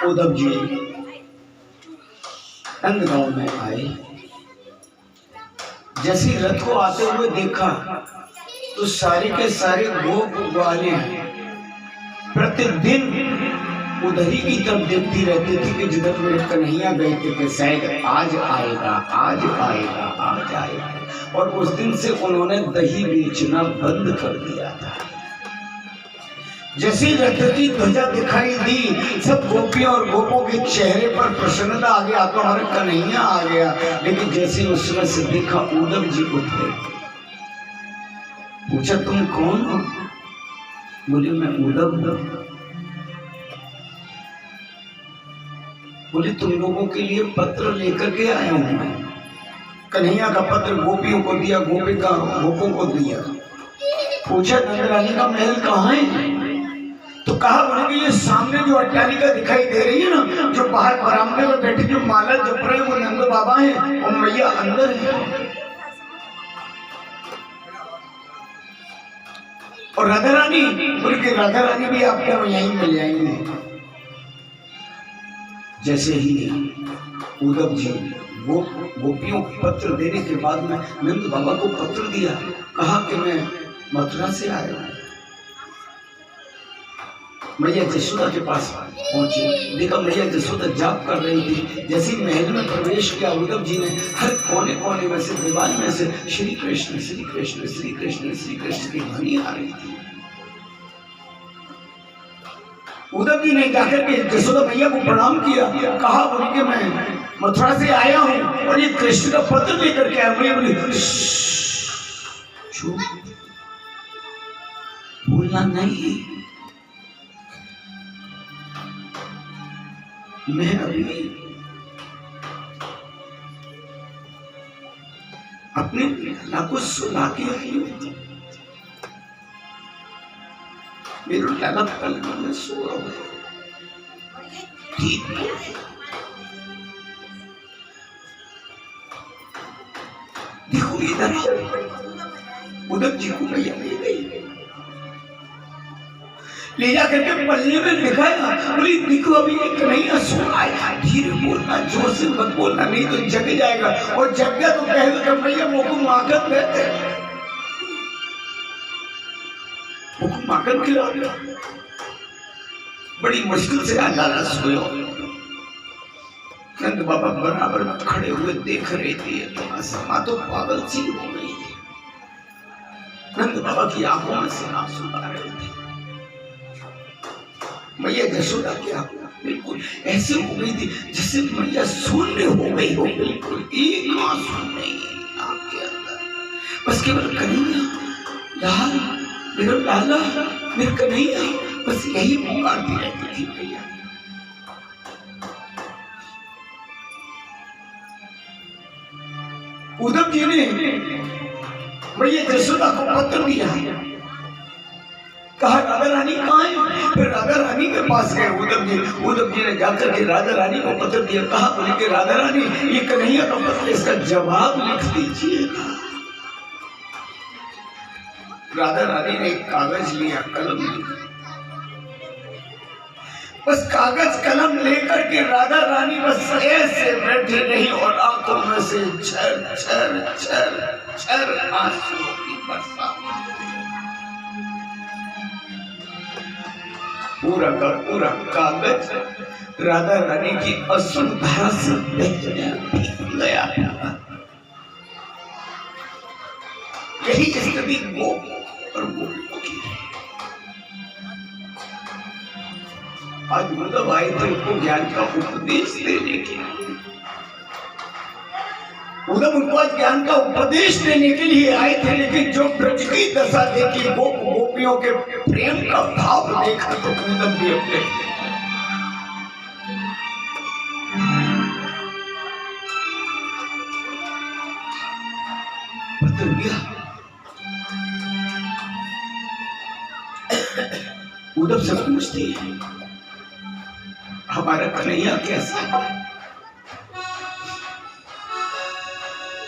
उद्धव जी नंदगांव में आए। जैसे रथ को आते हुए देखा तो सारे के सारे गोप ग्वाले प्रतिदिन उधर ही की तरफ देखती रहती थी कि जिधर मेरे कन्हैया गए थे कि शायद आज आएगा, आज आएगा, आज आएगा। और उस दिन से उन्होंने दही बेचना बंद कर दिया था। जैसे रथ की ध्वजा दिखाई दी, सब गोपियों और गोपों के चेहरे पर प्रसन्नता आ गया, तो हमारा कन्हैया आ गया। लेकिन जैसे उस समय से देखा उद्धव जी उठे, पूछा तुम कौन हो? बोले मैं उद्धव हूं। बोले तुम लोगों के लिए पत्र लेकर के आया हूं मैं। कन्हैया का पत्र गोपियों को दिया, गोपिका गोपों को दिया। पूछा नंदरानी का महल कहाँ है? तो कहा बोले कि ये सामने जो अट्टालिका दिखाई दे रही है ना, जो बाहर बरामदे में बैठे जो माला जप रहे वो नंद बाबा हैं और मैया अंदर है। और राधा रानी, बोले कि राधा रानी भी आपको यहीं मिल जाएंगे। जैसे ही उद्धव जी गोपियों को पत्र देने के बाद में नंद बाबा को पत्र दिया, कहा कि मैं मथुरा से आया हूं। मैया जसोदा के पास पहुंचे, देखा मैया जसोदा जाप कर रही थी। जैसे महल में प्रवेश किया उद्धव जी ने, हर कोने कोने में से, दीवार में से श्री कृष्ण श्री कृष्ण श्री कृष्ण श्री कृष्ण की ध्वनि आ रही थी। उद्धव जी ने जाकर के जसोदा मैया को प्रणाम किया, कहा बोले कि मैं मथुरा से आया हूं और ये कृष्ण का पत्र लेकर के आया। मैया बोली चुप, बोलना नहीं, मैं अभी अपने लाला को सुला के आई हूं। मेरा लाला कल में सो रहा है, ठीक है। देखो इधर उद्धव जी को मैया ले गई, ले जा करके पल्ले में दिखाया। बोली देखो अभी एक नहीं सुना है, धीरे बोलना, जोर से मत बोलना, नहीं तो जग जाएगा। और जग गया तो कहेगा कि भैया मुझको माखन देते, मुझको माखन खिला दिया। बड़ी मुश्किल से लाला सोया। नंद बाबा बराबर में खड़े हुए देख रहे थे, तो समा तो पागल सी हो गई थी। नंद बाबा की आंखों में से आंसू आ रहे थे। मैया जसोदा क्या बिल्कुल ऐसे हो गई थी जैसे मैया शून्य हो गई हो, बिल्कुल एक आंसू नहीं आपके अंदर, बस केवल कन्हैया, लाल मेरा लाला, मेरा कन्हैया, बस यही पुकारती रहती थी मैया। उद्धव जी ने मैया जसोदा को पत्र दिया, कहा राधा रानी कहाँ है? फिर राधा रानी के पास गए उद्धव जी। उद्धव जी ने जाकर के राधा रानी को पत्र दिया, कहा बोले कि राधा रानी ये कन्हैया का पत्र, इसका जवाब लिख दीजिएगा। राधा रानी ने एक कागज लिया, कलम लिया, बस कागज कलम लेकर के राधा रानी बस ऐसे बैठे रही और आंखों में से छर छर छर छर आंसू की बरसात। पूरा का पूरा कागज राधा रानी की अश्रुधारा से बह गया। यही स्थिति गोप और गोपियों की है। आज उद्धव आए थे उनको ज्ञान का उपदेश देने के लिए, उद्धव उनको आज ज्ञान का उपदेश देने के लिए आए थे। लेकिन जो ब्रज की दशा देखी, गोपियों के प्रेम का भाव देखा, तो उद्धव भी अपने पत्र दिया। उद्धव से पूछती है हमारा कन्हैया कैसा है?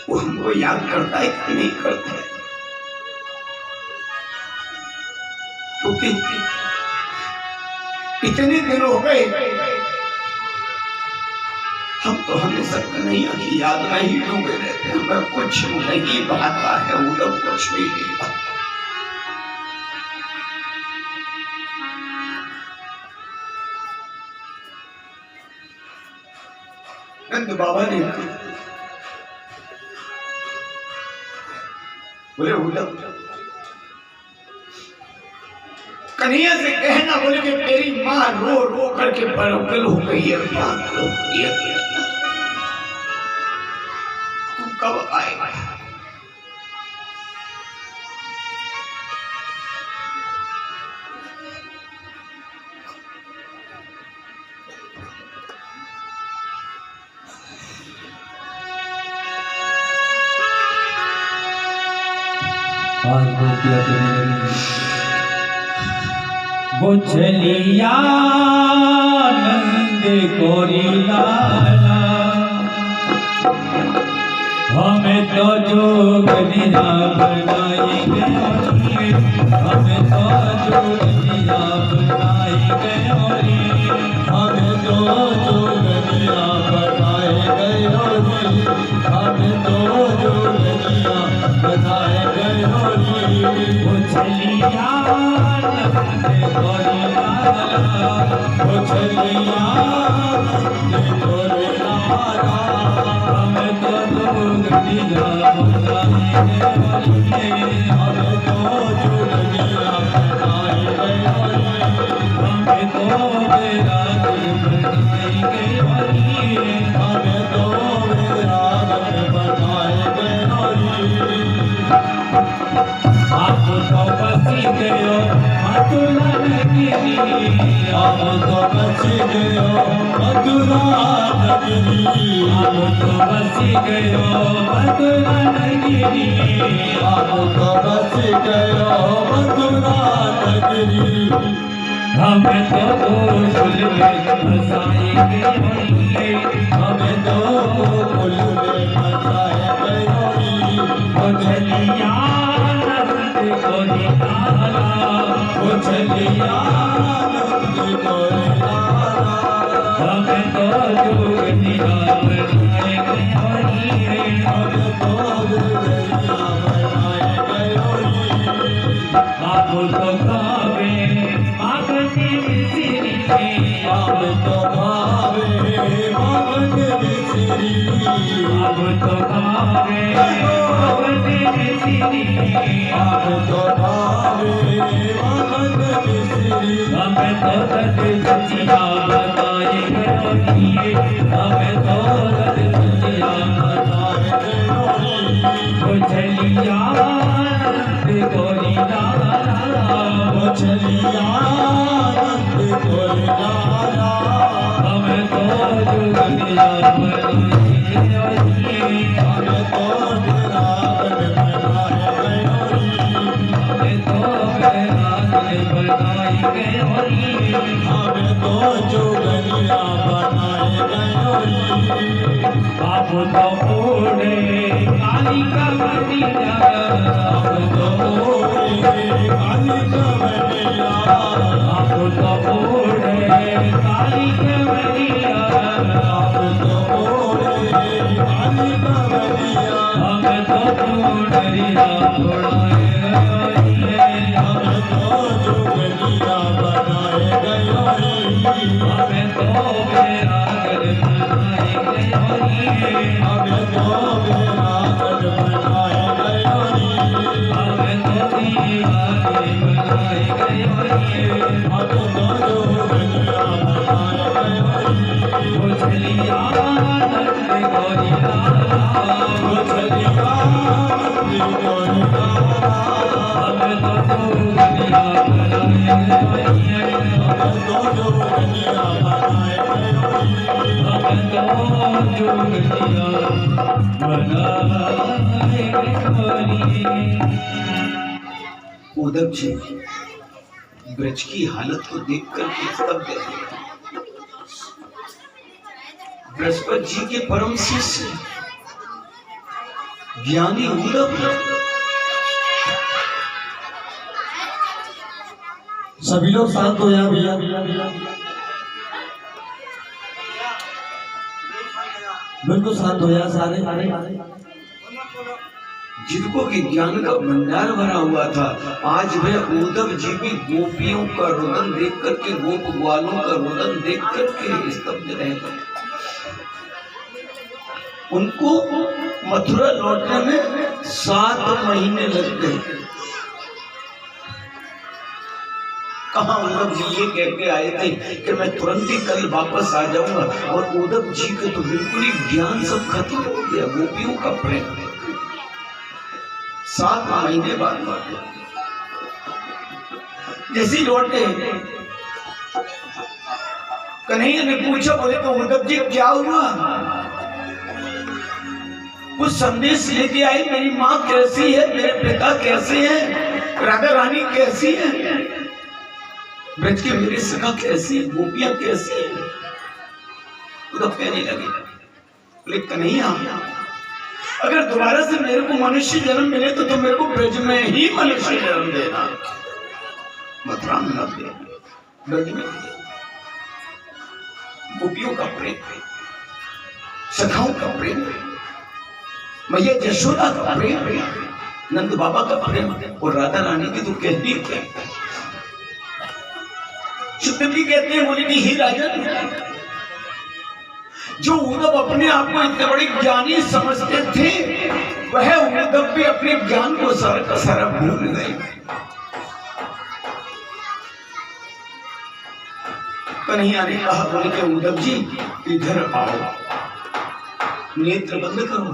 वो हमको याद करता है कि नहीं करता है? क्योंकि इतने दिन हो गए हम तो हमेशा कन्हैया की याद में ही डूबे रहते हैं, हमें कुछ नहीं भाता है, उधर कुछ भी नहीं भाता। नंद बाबा ने बोले उद्धव कन्हैया से कहना, बोले कि तेरी माँ रो रो करके बरगल हो गई है, तू कब आएगा? आज गोपिया वो चलिया नंद गोरी लाला, हमें तो जोग निरा बनाएंगे, हमें तो जोग निरा बनाएंगे, हमें तो जोग निरा बनाएंगे, हमें तो जोग निरा बनाएंगे। वो चलिया नंद गोरी लाला, वो चलिया नंद गोरी लाला, हमें तो जोग निरा बनाएंगे, हमें तो जोग निरा बनाएंगे, हमें तो बेराग बनाएंगे, हमें तो बेराग बनाएंगे। आप तो बसी गयो मथुरा नगरी, आप तो बसी गयो मथुरा नगरी, आप तो बसी गयो मथुरा नगरी, आप तो बसी गयो मथुरा नगरी, हमें तो गोकुल में बसाएंगे, हमें तो गोकुल में बसाएंगे। वो चलिया नंद गोरी लाला, वो चलिया नंद गोरी लाला, हमें तो जोग निरा बनाएंगे, हमें तो जोग निरा बनाएंगे। आप तो खावे माखन मिश्री, आप तो खावे माखन मिश्री, आप तो खावे माखन मिश्री, आप तो खावे माखन मिश्री, हमें तो दर्द सचिया बताएंगे, हमें तो दर्द सचिया बताएंगे। वो चलिया नंद गोरी लाला, वो चलिया नंद गोरी लाला, हमें तो जोग निरा बनाएंगे, हमें तो बेराग बनाएंगे, हमें तो बेराग बनाएंगे, हमें तो जोग निरा बनाएंगे। आप तो ओढ़े काली का मदिरा, आप तो ओढ़े काली का मदिरा, आप तो ओढ़े काली का मदिरा, आप तो ओढ़े काली का मदिरा, हमें तो चूड़िया उड़ाएंगे, हमें तो जोग निरा बनाएंगे, हमें तो बेराग बनाएंगे, हमें तो बेराग बनाएंगे, हमें तो दीवाने बनाएंगे, हमें तो जोग निरा बनाएंगे। वो चलिया नंद गोरी लाला, वो चलिया नंद गोरी लाला, हमें तो जोग निरा बनाएंगे, हमें तो जोग निरा बनाएंगे, हमें तो जोग निरा बनाएंगे। उद्धव जी ब्रज की हालत को देखकर स्तब्ध रह गए। बृहस्पति जी के परम शिष्य ज्ञानी उद्धव सभी लोग शांत हो जाओ भैया। बिल्कुल शांत हो जाए सारे। जिनको कि ज्ञान का भंडार भरा हुआ था, आज वह उद्धव जी भी गोपियों का रोदन देख करके, गोप ग्वालों का रोदन देख करके स्तब्ध रह गए। उनको मथुरा लौटने में 7 महीने लग गए। कहाँ उद्धव जी ये कह के आए थे कि मैं तुरंत ही कल वापस आ जाऊंगा, और उद्धव जी का तो बिल्कुल ही ज्ञान सब खत्म हो गया, गोपियों का प्रेम। 7 महीने बाद लौटे। जैसे ही लौटे, कन्हैया ने पूछा, बोले तो उद्धव जी क्या हुआ? कुछ संदेश लेके आए, मेरी माँ कैसी है, मेरे पिता कैसे हैं, राधा रानी कैसी है, ब्रज के मेरे सखा कैसी है, गोपियां कैसी है? उद्धव कहने लगे, बोले कन्हैया, अगर दोबारा से मेरे को मनुष्य जन्म मिले तो मेरे को ब्रज में ही मनुष्य जन्म देना, मथुरा में न देना, ब्रज में। गोपियों का प्रेम, सखाओं का प्रेम, मैया यशोदा का प्रेम, नंद बाबा का प्रेम, और राधा रानी की तो कहती क्या। शुक्ति कहते हैं, बोले कि ही राजन, जो उद्धव अपने आप को इतने बड़े ज्ञानी समझते थे, वह उद्धव भी अपने ज्ञान को सारा का सारा भूल गए। कन्हैया ने कहा, बोले कि उद्धव जी इधर आओ, नेत्र बंद करो।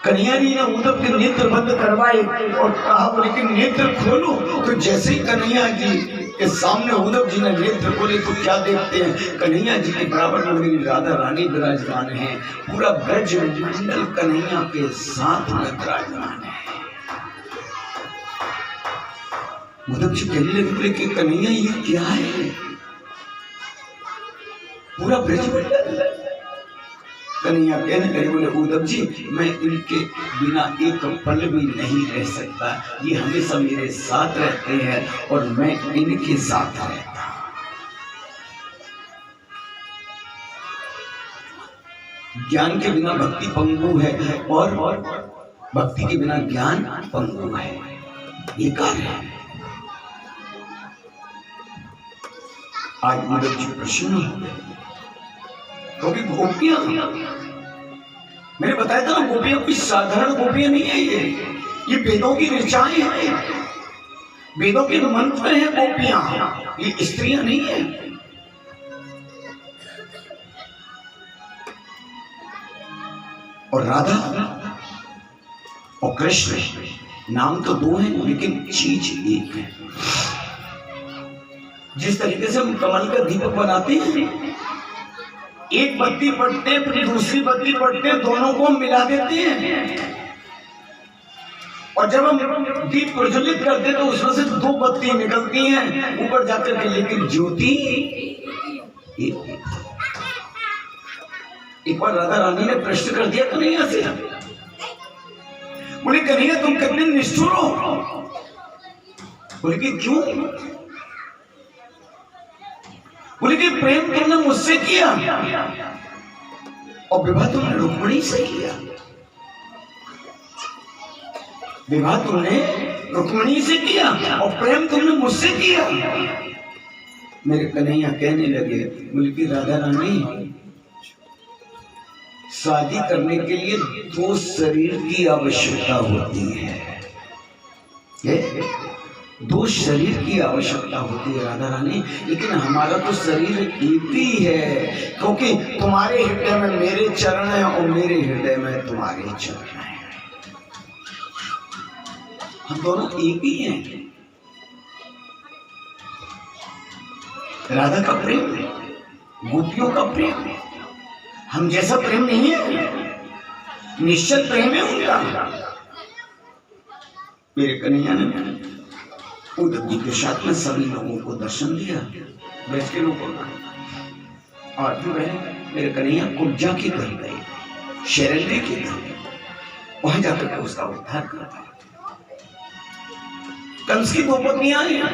कन्हैया जी ने उद्धव के नेत्र बंद करवाए और कहा, बोले कि नेत्र खोलो। तो जैसे ही कन्हैया जी के सामने उद्धव जी ने नेत्र खोले तो क्या देखते हैं, कन्हैया जी के बराबर में मेरी राधा रानी विराजमान है, पूरा ब्रज मंडल कन्हैया के साथ में विराजमान है। उद्धव जी कहने लगे, बोले कि कन्हैया ये क्या है, पूरा ब्रज मंडल। कन्हैया कहने लगे, बोले उद्धव जी, मैं इनके बिना एक पल भी नहीं रह सकता, ये हमेशा मेरे साथ रहते हैं और मैं इनके साथ रहता। ज्ञान के बिना भक्ति पंगु है, और भक्ति के बिना ज्ञान पंगु है, बेकार है। आज उद्धव जी प्रसन्न हो गए, क्योंकि गोपियां, मैंने बताया था ना, गोपियां कोई साधारण गोपियां नहीं है, ये वेदों की ऋचाएं हैं, वेदों के मंत्र हैं गोपियां, ये स्त्रियां नहीं है। और राधा और कृष्ण, नाम तो 2 हैं लेकिन चीज एक है। जिस तरीके से हम कमल का दीपक बनाते हैं, एक बत्ती पड़ते हैं फिर दूसरी बत्ती पड़ते हैं, दोनों को मिला देते हैं, और जब हम दीप प्रज्वलित करते हैं तो उसमें से 2 बत्ती निकलती हैं ऊपर जाकर के, लेकिन ज्योति एक बार राधा रानी ने प्रश्न कर दिया कन्हैया से, बोले कन्हैया तुम कितने निष्ठुर हो? बोले कि क्यों? बोले कि प्रेम तुमने मुझसे किया और विवाह तुमने रुक्मिणी से किया, विवाह तुमने रुक्मिणी से किया और प्रेम तुमने मुझसे किया। मेरे कन्हैया कहने लगे, बोले कि राधा रानी, शादी करने के लिए 2 शरीर की आवश्यकता होती है, 2 शरीर की आवश्यकता होती है राधा रानी, लेकिन हमारा तो शरीर एक ही है, क्योंकि तुम्हारे हृदय में मेरे चरण हैं और मेरे हृदय में तुम्हारे चरण हैं, हम दोनों एक ही हैं। राधा का प्रेम, गोपियों का प्रेम हम जैसा प्रेम नहीं है, निश्चल प्रेम है उनका। मेरे कन्हैया ने उद्धव जी के साथ में सभी लोगों को दर्शन दिया, ब्रज के लोगों को, और जो है मेरे कन्हैया कुब्जा के घर गए, शैरल्य के घर, वहां जाकर के उसका उद्धार करता। कंस की दो पत्नियां हैं,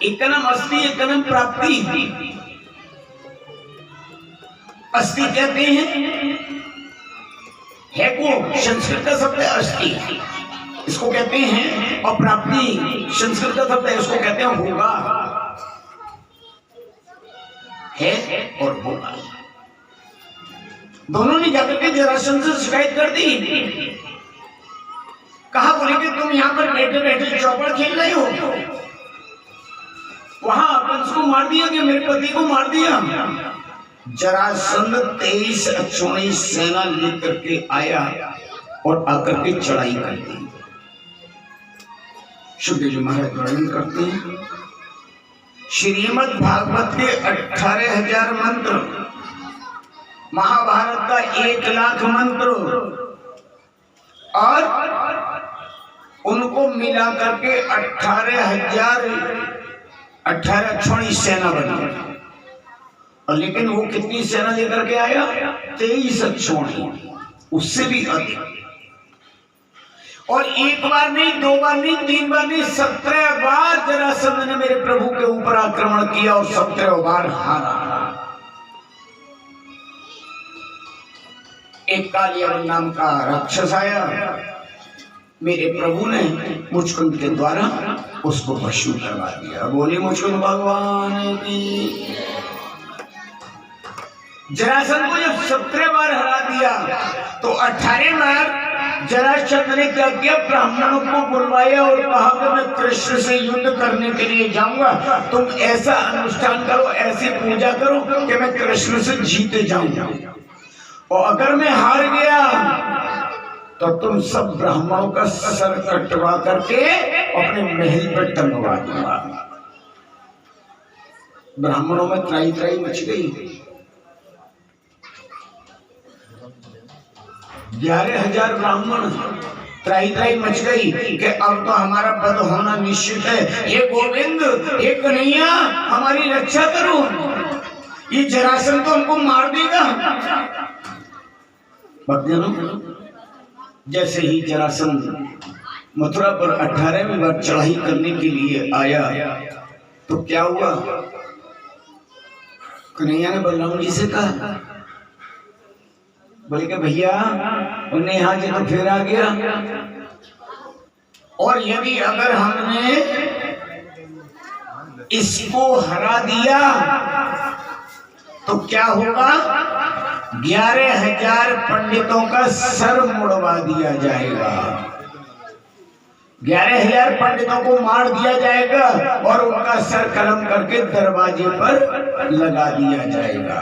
एक का नाम अस्थि, एक का नाम प्राप्ति। अस्थि कहते हैं है को, संस्कृत का शब्द है अस्थि, इसको कहते हैं, और प्राप्ति संस्कृत का शब्द है, इसको कहते हैं होगा, है और होगा। दोनों ने जाकर के जरासंध से शिकायत कर दी। कहा बोले कि तुम यहाँ पर बैठे बैठे चौपड़ खेल रहे हो, वहां कंस को मार दिया कि मेरे पति को मार दिया। जरासंध 23 अक्षौणी सेना लेकर के आया और आकर के चढ़ाई कर दी। शुद्ध जी महाराज वर्णन करते हैं, श्रीमद् भागवत के 18,000 मंत्र, महाभारत का 1,00,000 मंत्र और उनको मिला करके 18 अक्षौणी सेना बनी। और लेकिन वो कितनी सेना लेकर के आया? 23 अक्षौणी, उससे भी अधिक। और एक बार नहीं, दो बार नहीं, तीन बार नहीं, 17 बार जरासंध ने मेरे प्रभु के ऊपर आक्रमण किया और 17 बार हारा। एक कालियावन नाम का राक्षस आया, मेरे प्रभु ने मुचकुंद के द्वारा उसको भस्म करवा दिया। बोले मुचकुंद भगवान की। जरासंध को जब 17 बार हरा दिया तो 18 बार जरासंध ने क्या किया? ब्राह्मणों को बुलवाया और कहा कि मैं कृष्ण से युद्ध करने के लिए जाऊंगा, तुम ऐसा अनुष्ठान करो, ऐसी पूजा करो कि मैं कृष्ण से जीते जाऊंगा, और अगर मैं हार गया तो तुम सब ब्राह्मणों का सर कटवा करके अपने महल पर टंगवा दूंगा। ब्राह्मणों में त्राही त्राही मच गई। 11,000 ब्राह्मण त्राही त्राही मच गई कि अब तो हमारा वध होना निश्चित है। हे गोविंद, हे कन्हैया, हमारी रक्षा करो, ये जरासंध तो हमको मार देगा। भक्तजनों, जैसे ही जरासंध मथुरा पर 18वीं बार चढ़ाई करने के लिए आया तो क्या हुआ? कन्हैया ने बलराम जी से कहा, बोले कि भैया उन्हें यहाँ से तो फिर आ गया, और यदि अगर हमने इसको हरा दिया तो क्या होगा? 11,000 पंडितों का सर मुड़वा दिया जाएगा, 11,000 पंडितों को मार दिया जाएगा और उनका सर कलम करके दरवाजे पर लगा दिया जाएगा।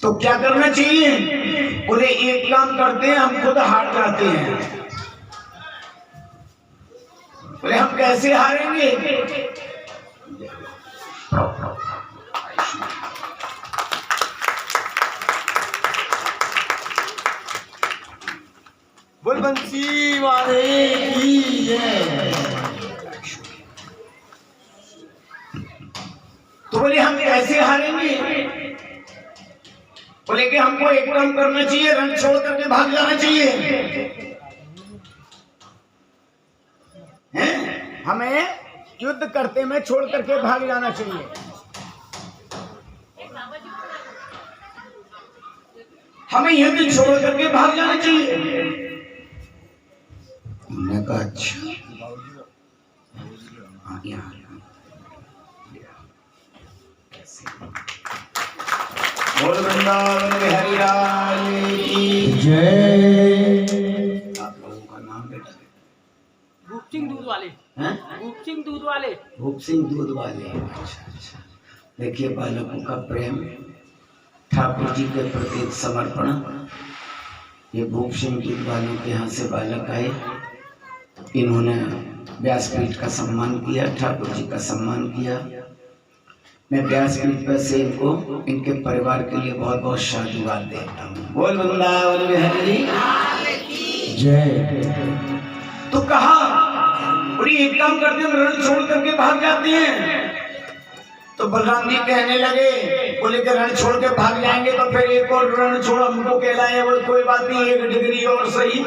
तो क्या करना चाहिए? बोले एक काम करते हैं, हम खुद हार जाते हैं। बोले हम कैसे हारेंगे? बोल बंसी वाले की जय। तो बोले हम कैसे हारेंगे? बोले कि हमको एक काम करना चाहिए, रण छोड़ करके भाग जाना चाहिए। हैं? हमें युद्ध करते में छोड़ करके भाग जाना चाहिए। हमें युद्ध छोड़ करके भाग जाना चाहिए। मैं कहा अच्छा, बोल वृंदावन बिहारी लाल की जय। आप लोगों का नाम बेटा? भूप सिंह दूध वाले। हैं? भूप सिंह दूध वाले। भूप सिंह दूध वाले। अच्छा अच्छा। देखिए बालकों का प्रेम, ठाकुर जी के प्रति समर्पण। ये भूप सिंह दूध वालों के यहाँ से बालक आए, इन्होंने व्यासपीठ का सम्मान किया, ठाकुर जी का सम्मान किया। मैं व्यासपीठ पर से इनको, इनके परिवार के लिए बहुत बहुत साधुवाद देता हूँ। बोल वृंदावन बिहारी जय। तो कहा बोली एक काम करते हैं, रण छोड़ करके भाग जाते हैं। तो बलराम जी कहने लगे, बोले कि रण छोड़ के भाग जाएंगे तो फिर एक और रण छोड़ हमको कहलाए। बोले कोई बात नहीं, 1 डिग्री और सही।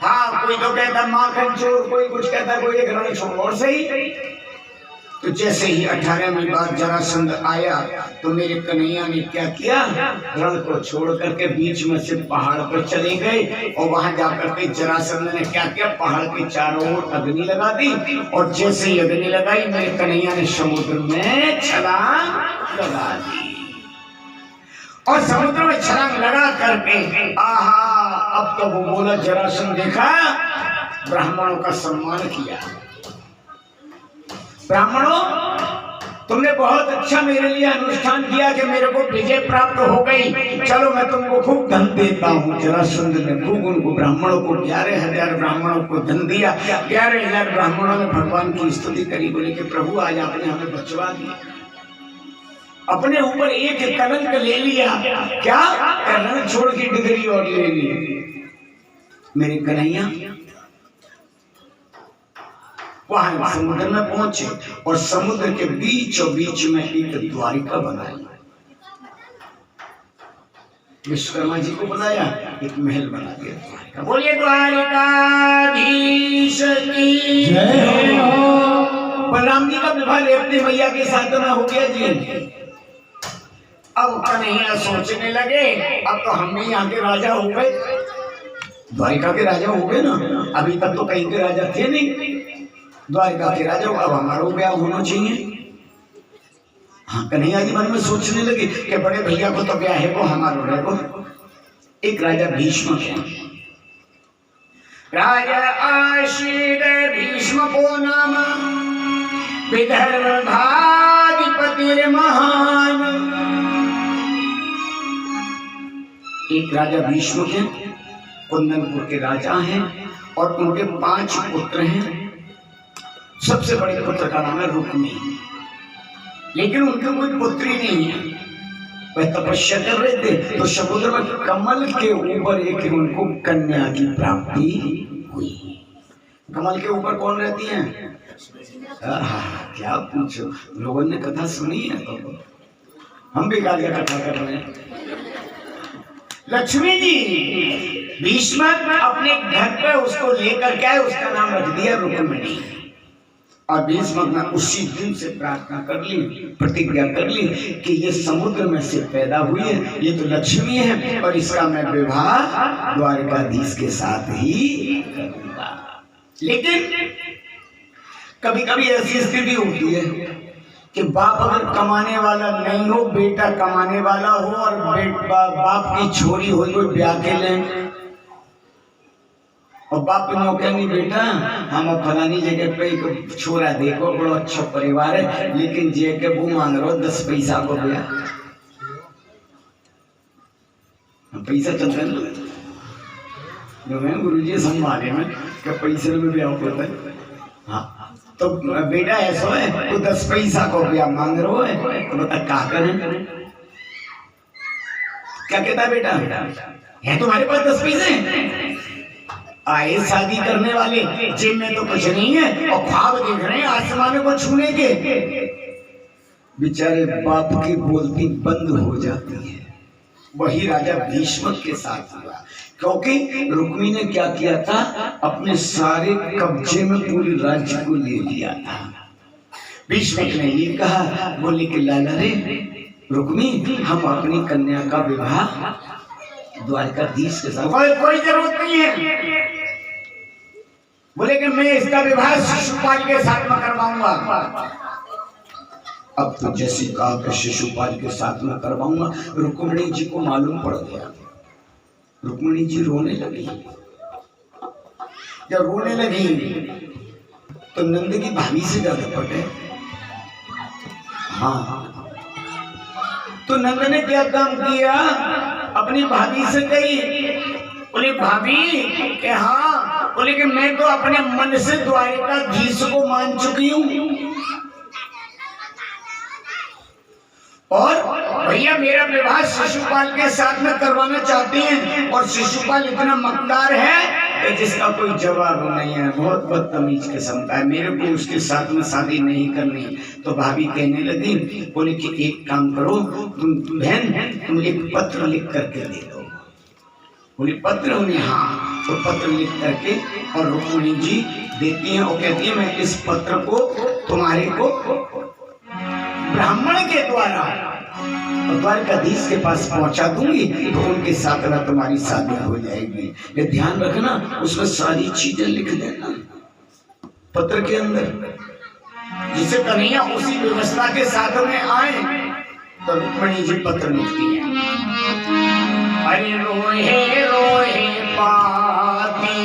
हाँ, कोई तो कहता माखन चोर, कोई कुछ कहता, कोई एक रण छोड़। और सही, तो जैसे ही 18वीं बार जरासंध आया तो मेरे कन्हैया ने क्या किया, रण को छोड़ करके बीच में से पहाड़ पर चले गए और वहां जाकर के जरासंध ने क्या किया, पहाड़ के चारों ओर अग्नि लगा दी। और जैसे ही अग्नि लगाई मेरे कन्हैया ने समुद्र में छलांग लगा दी। और समुद्र में छलांग लगा करके आहा, अब तो वो बोला, जरासंध देखा, ब्राह्मणों का सम्मान किया। ब्राह्मणों, तुमने बहुत अच्छा मेरे लिए अनुष्ठान किया कि मेरे को विजय प्राप्त हो गई, चलो मैं तुमको खूब धन देता हूँ। जरासंध ने खूब उनको ब्राह्मणों को 11,000 ब्राह्मणों को धन दिया। 11,000 ब्राह्मणों ने भगवान की स्तुति करी, बोले कि प्रभु आज आपने हमें बचवा दिया, अपने ऊपर एक कलंक ले लिया, क्या रण छोड़ की डिग्री और ले ली। मेरे कन्हैया वहां समुद्र में पहुंचे और समुद्र के बीचों बीच में एक द्वारिका बनाई। विश्वकर्मा जी को बुलाया, एक महल बना दिया द्वारिका। बोलिए द्वारिकाधीश की जय हो। बलराम जी का विवाह रेवती मैया के साथ में हो गया जी। अब कन्हैया सोचने लगे, अब तो हम भी यहाँ के राजा हो गए, द्वारिका के राजा हो गए ना। अभी तक तो कहीं के राजा थे नहीं, द्वारिका के राजा, अब हमारा ब्याह होना चाहिए। हाँ, कन्हैया जी मन में सोचने लगे कि बड़े भैया को तो ब्याह है, को हमारा रहेगा। एक राजा भीष्म थे, राजा आशीर भीष्म को नाम, विदर्भाधिपति महान। एक राजा भीष्म थे, कुंदनपुर के राजा हैं और उनके 5 पुत्र हैं। सबसे बड़े पुत्र का नाम है रुक्मी, लेकिन उनके कोई पुत्री नहीं है। वह तपस्या कर रहे थे तो समुद्र में कमल के ऊपर एक उनको कन्या की प्राप्ति हुई। कमल के ऊपर कौन रहती है? क्या पूछो, लोगों ने कथा सुनी है तो हम भी कार्य कथा कर रहे हैं। लक्ष्मी जी, भीष्म अपने घर पे उसको लेकर के आए, उसका नाम रख दिया रुक्मिणी। और भीष्म ने उसी दिन से प्रार्थना कर ली, प्रतिज्ञा कर ली कि ये समुद्र में से पैदा हुई है, ये तो लक्ष्मी है और इसका मैं विवाह द्वारिकाधीश के साथ ही करूंगा। लेकिन कभी कभी ऐसी स्थिति होती है कि बाप अगर कमाने वाला नहीं हो, बेटा कमाने वाला हो और बाप की छोरी हो, कोई ब्याह के लें और बाप के मौके नहीं, बेटा हम फलानी जगह पे एक छोरा देखो, बड़ा अच्छा परिवार है, लेकिन जे के वो मांग रहा हो 10 पैसा को ब्याह। पैसा चलता है जो है गुरुजी संभाले में क्या पैसे में ब्याह होता है। हाँ, तो बेटा ऐसा है तो 10 पैसा को ब्याह मांग रहा है, तो बता क्या करें? क्या कहता है बेटा? है तुम्हारे पास 10 पैसे? आए शादी करने वाले, जेब में तो कुछ नहीं है और ख्वाब देख रहे हैं आसमान को छूने के। बेचारे बाप की बोलती बंद हो जाती है। वही राजा भीष्म के साथ हुआ, क्योंकि रुक्मी ने क्या किया था, अपने सारे कब्जे में पूरे राज्य को ले लिया था। भीष्म ने ये कहा, बोले कि लाला रे रुक्मी, हम अपनी कन्या का विवाह द्वारिकाधीश के साथ, कोई जरूरत नहीं है। बोले कि मैं इसका विवाह शिशुपाल के साथ में करवाऊंगा। अब तो जैसी कहा कि शिशुपाल के साथ में करवाऊंगा, रुक्मिणी जी को मालूम पड़ गया। रुक्मिणी जी रोने लगी। जब रोने लगी तो नंद की भाभी से ज्यादा पटे। हाँ, तो नंद ने क्या काम किया, अपनी भाभी से कही, बोले भाभी कि हाँ, बोले कि मैं तो अपने मन से द्वारिकाधीश को मान चुकी हूँ और भैया मेरा विवाह शिशुपाल के साथ में करवाना चाहती हैं। और शिशुपाल इतना मकदार है कि जिसका कोई जवाब नहीं है, बहुत बदतमीज किस्म का है, मेरे को उसके साथ में शादी नहीं करनी। तो भाभी कहने लगी, बोले कि एक काम करो, तुम बहन तुम एक पत्र लिख करके दे दो। बोले पत्र? उन्हें हाँ। तो पत्र लिख करके और रुक्मिणी जी देती हैं और कहती है मैं इस पत्र को तुम्हारे को ब्राह्मण के द्वारा द्वारकाधीश के पास पहुंचा दूंगी तो उनके साथ ना तुम्हारी शादी हो जाएगी। ये ध्यान रखना, उसमें सारी चीजें लिख देना पत्र के अंदर, जिसे कन्हैया उसी व्यवस्था के साथ में आए। तो रुक्मिणी जी पत्र लिखती है, अरे रोहे रोहे पाती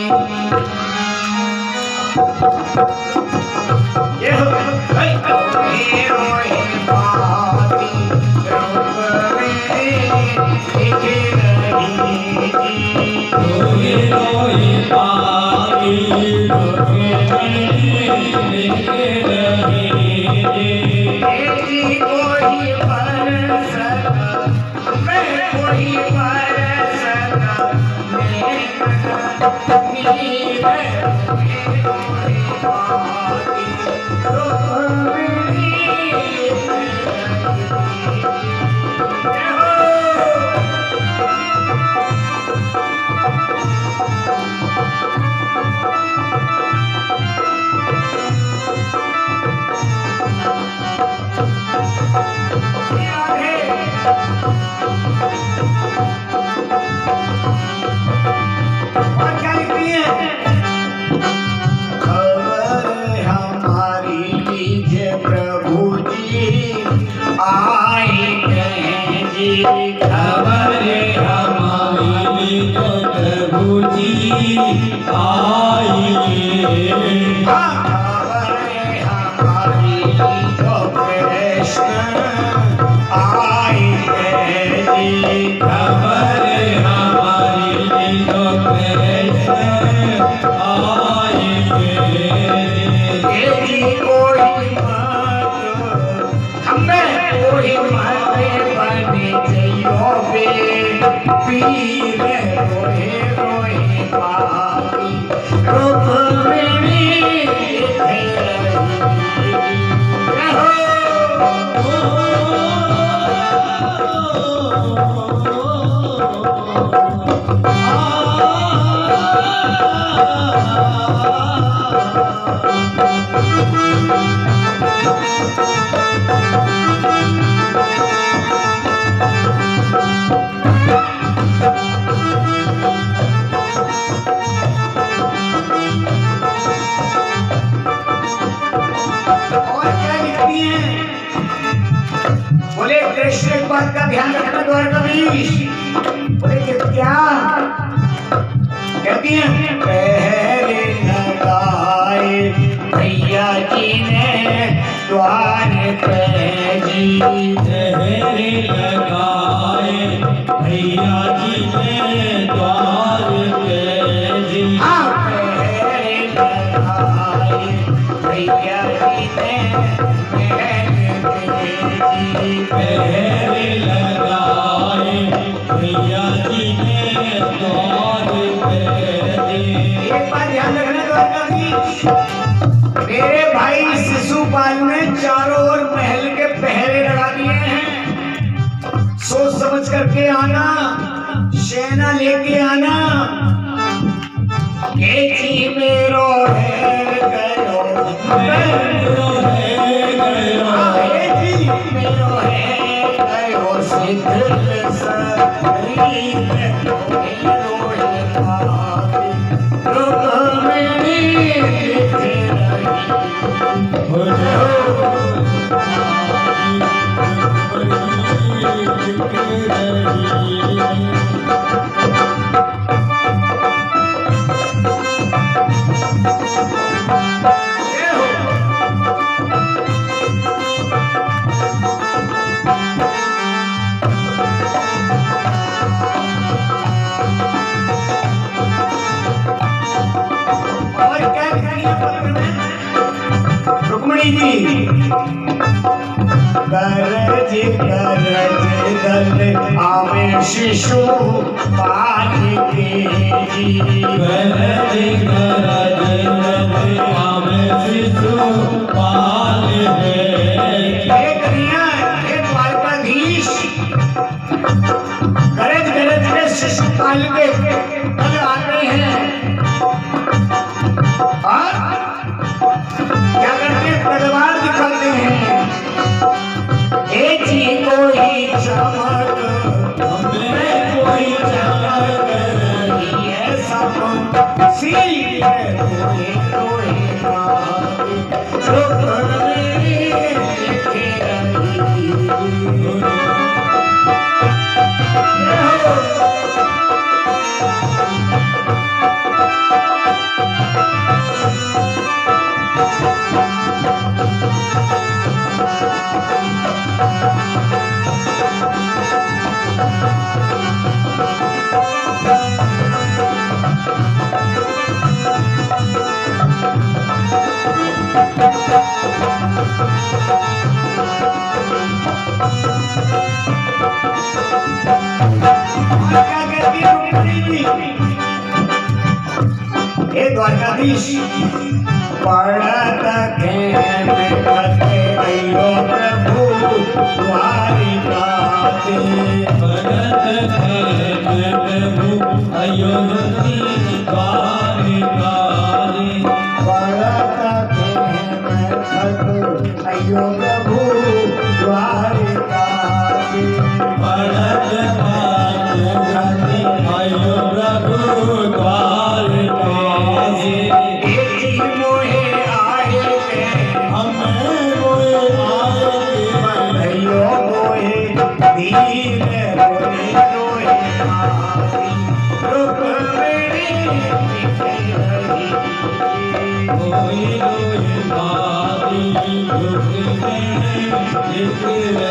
ये हो रोहे रोहे पाती बात का ध्यान रखना द्वारकाधीश। बोले कि क्या कहती हैं, पहरे लगाए भैया जी ने द्वार पे जी, पहरे लगाए भैया जी ने द्वार पे जी, हाँ पहरे लगाए भैया जी ने पहरे लगाए भैया जी ने द्वार पे जी। एक बात ध्यान रखना द्वारकाधीश, मेरे भाई शिशुपाल ने चारों ओर महल के पहरे लगा दिए हैं। सोच समझ करके आना, सेना लेके आना। ये जी मेरो है गयो, मेरो है गयो, ये जी मेरो है गयो सिद्ध सरी मेरो है पाती रुक्मिणी दिख रुक्मिणी जी, गरज गरज दल आवे शिशु पाल के जी, गरज गरज दल आवे शिशु पाल के। एक द्वारकाधीश गरज गरज के शिशुपाल के दल आते हैं। क्या करते हैं, तलवार दिखाते हैं। एक ही कोई चमक हमें कोई चमक नहीं, ऐसा सी है कोई कोई बात रुक मेरी लिखे रही। हे द्वारकाधीश, पढ़त खेम करते अयो प्रभु तुम्हारी बातें, पढ़त खेम प्रभु अयोध्या तुम्हारी बातें, पढ़त खेम करते अयो प्रभु तुम्हारी बातें, पढ़त करते अयो प्रभु तुम्हारी बातें। मोहे आए के हमें मोहे आए के भयो मोहे धीरे मोहे रोहे आवी रुक मेरी लिखे रही। कोई रोए बाती रुक मेरे लिख रही।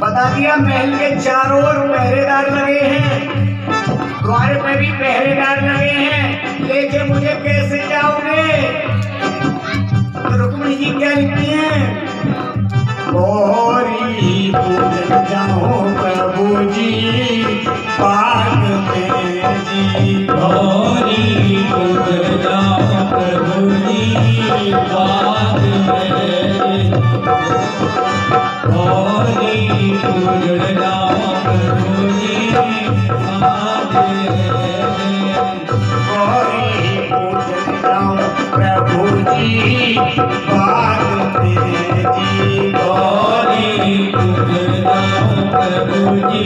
बता दिया, महल के चारों ओर पहरेदार लगे हैं, द्वार पे भी पहरेदार लगे हैं, लेके मुझे कैसे जाओगे? तो रुक्मिणी जी क्या लिखती हैं? गौरी पूजन जाओ प्रभु जी पाग में जी, गौरी पूजन जाओ प्रभु जी पाग में, गौरी पूजन जाओ प्रभु जी पाग में, गौरी पूजन जाओ प्रभु जी पाग में जी, गौरी पूजन जाओ प्रभु जी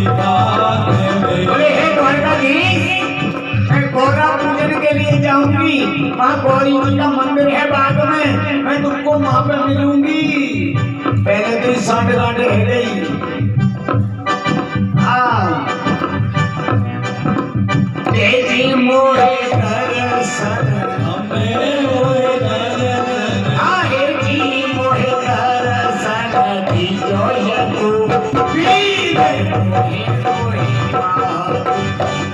पाग में। बोले हे द्वारकाधीश, मैं गौरा पूजन के लिए जाऊंगी, वहाँ गौरी जी का मंदिर है बाग में, मैं तुमको वहाँ पे मिलूंगी। पहले तो सांड गांड है गई। हाँ तेजी मोहे दर्शन हमें मोहे दर्शन, आहे जी मोहे दर्शन दीजो यदु पीरे मोहे मोहे बात